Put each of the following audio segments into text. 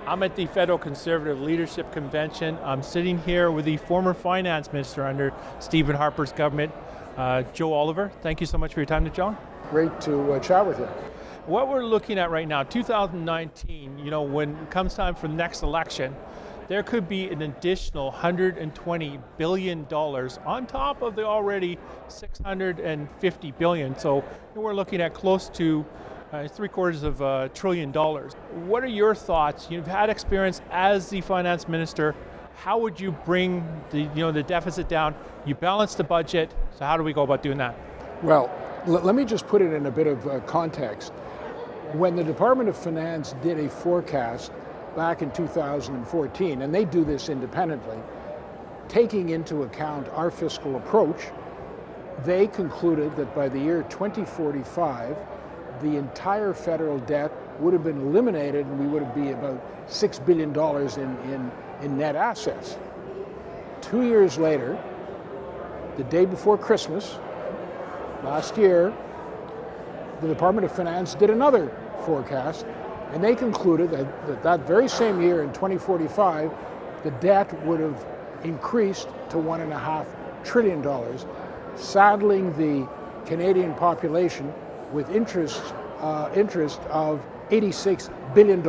I'm at the Federal Conservative Leadership Convention. I'm sitting here with the former finance minister under Stephen Harper's government, Joe Oliver. Thank you so much for your time, John. Great to chat with you. What we're looking at right now, 2019, when it comes time for the next election, there could be an additional $120 billion on top of the already $650 billion. So we're looking at close to $750 billion. What are your thoughts? You've had experience as the finance minister. How would you bring the deficit down? You balance the budget, so how do we go about doing that? Well, let me just put it in a bit of context. When the Department of Finance did a forecast back in 2014, and they do this independently, taking into account our fiscal approach, they concluded that by the year 2045, the entire federal debt would have been eliminated and we would be about $6 billion in net assets. 2 years later, the day before Christmas, last year, the Department of Finance did another forecast, and they concluded that very same year in 2045, the debt would have increased to $1.5 trillion, saddling the Canadian population with interest of $86 billion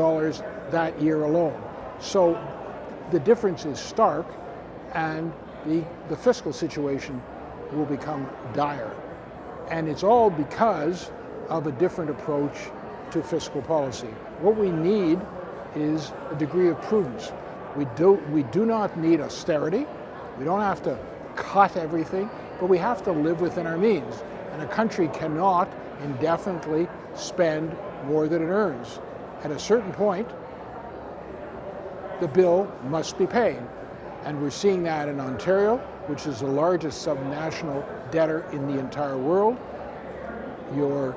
that year alone. So the difference is stark, and the fiscal situation will become dire. And it's all because of a different approach to fiscal policy. What we need is a degree of prudence. We do not need austerity. We don't have to cut everything, but we have to live within our means. And a country cannot indefinitely spend more than it earns. At a certain point, the bill must be paid. And we're seeing that in Ontario, which is the largest subnational debtor in the entire world. Your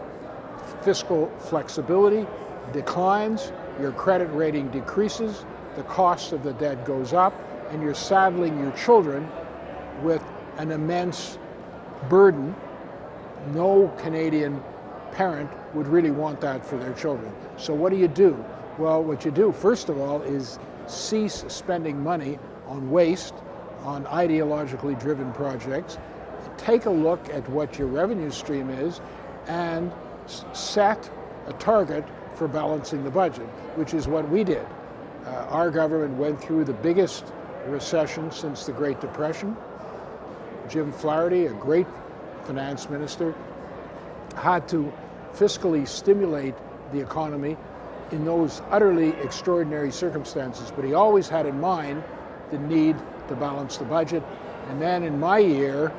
fiscal flexibility declines, your credit rating decreases, the cost of the debt goes up, and you're saddling your children with an immense burden. No Canadian parent would really want that for their children. So what do? Well, what you do, first of all, is cease spending money on waste, on ideologically driven projects. Take a look at what your revenue stream is and set a target for balancing the budget, which is what we did. Our government went through the biggest recession since the Great Depression. Jim Flaherty, a great finance minister, had to fiscally stimulate the economy in those utterly extraordinary circumstances, but he always had in mind the need to balance the budget. And then in my year,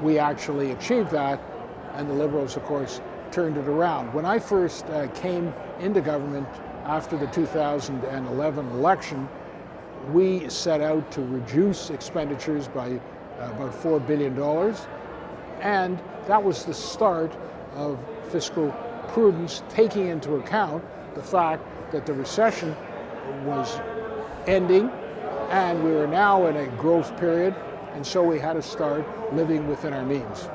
we actually achieved that, and the Liberals, of course, turned it around. When I first came into government after the 2011 election, we set out to reduce expenditures by about $4 billion, and that was the start of fiscal prudence, taking into account the fact that the recession was ending and we were now in a growth period, and so we had to start living within our means.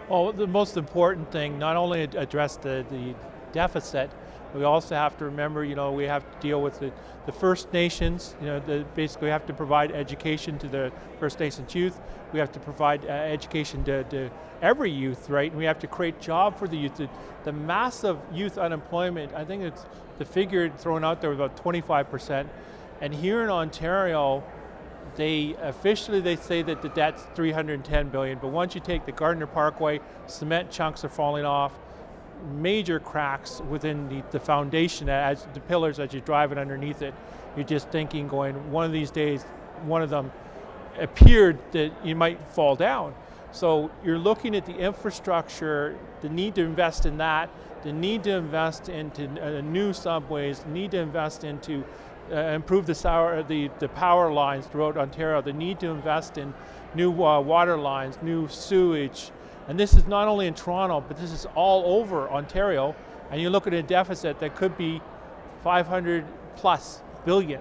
Well, the most important thing, not only address the deficit, we also have to remember, we have to deal with the First Nations. Basically we have to provide education to the First Nations youth. We have to provide education to every youth, right? And we have to create jobs for the youth. The massive youth unemployment, I think it's the figure thrown out there was about 25%. And here in Ontario, they say that the debt's $310 billion, but once you take the Gardner Parkway, cement chunks are falling off, major cracks within the foundation, as the pillars as you're driving underneath it. You're just thinking, going, one of these days, one of them appeared that you might fall down. So you're looking at the infrastructure, the need to invest in that, the need to invest into new subways, the need to invest into improve the power lines throughout Ontario, the need to invest in new water lines, new sewage. And this is not only in Toronto, but this is all over Ontario. And you look at a deficit that could be $500+ billion.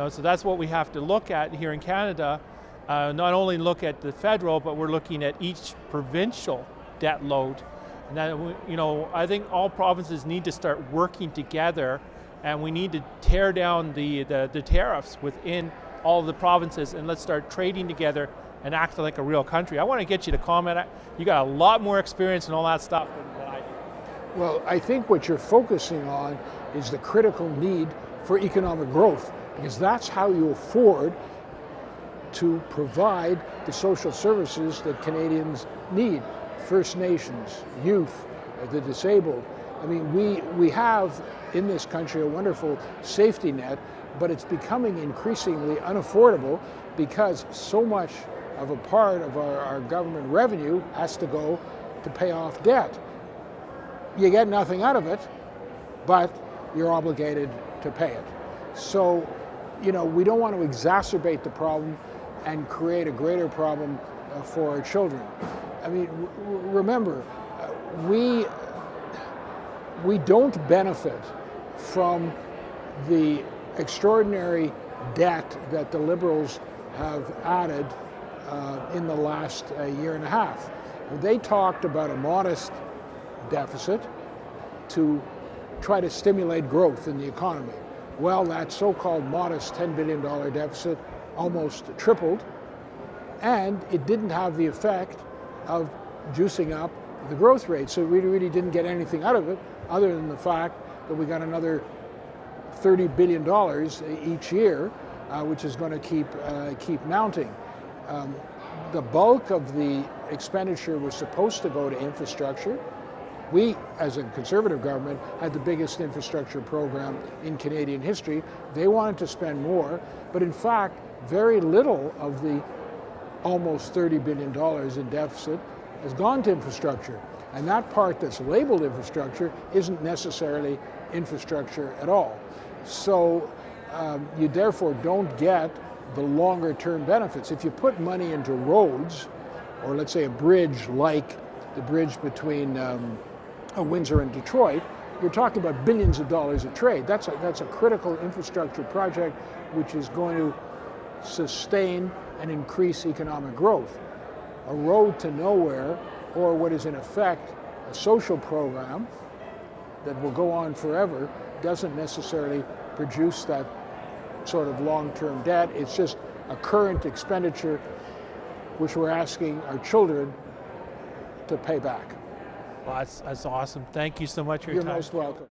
So that's what we have to look at here in Canada. Not only look at the federal, but we're looking at each provincial debt load. And that, I think all provinces need to start working together and we need to tear down the tariffs within all of the provinces, and let's start trading together and acting like a real country. I want to get you to comment. You got a lot more experience in all that stuff than I do. Well, I think what you're focusing on is the critical need for economic growth, because that's how you afford to provide the social services that Canadians need. First Nations, youth, the disabled. I mean, we have in this country a wonderful safety net, but it's becoming increasingly unaffordable because so much of a part of our government revenue has to go to pay off debt. You get nothing out of it, but you're obligated to pay it. So, we don't want to exacerbate the problem and create a greater problem for our children. I mean, remember, we don't benefit from the extraordinary debt that the Liberals have added in the last year and a half. They talked about a modest deficit to try to stimulate growth in the economy. Well, that so-called modest $10 billion deficit almost tripled, and it didn't have the effect of juicing up the growth rate. So we really didn't get anything out of it other than the fact that we got another $30 billion each year, which is going to keep mounting. The bulk of the expenditure was supposed to go to infrastructure. We, as a Conservative government, had the biggest infrastructure program in Canadian history. They wanted to spend more, but in fact, very little of the almost $30 billion in deficit has gone to infrastructure. And that part that's labeled infrastructure isn't necessarily infrastructure at all. So you therefore don't get the longer term benefits. If you put money into roads, or let's say a bridge like the bridge between Windsor and Detroit, you're talking about billions of dollars of trade. That's a critical infrastructure project which is going to sustain and increase economic growth. A road to nowhere, or what is in effect a social program that will go on forever, doesn't necessarily produce that sort of long-term debt. It's just a current expenditure which we're asking our children to pay back. Well, that's awesome. Thank you so much for your time. You're most welcome.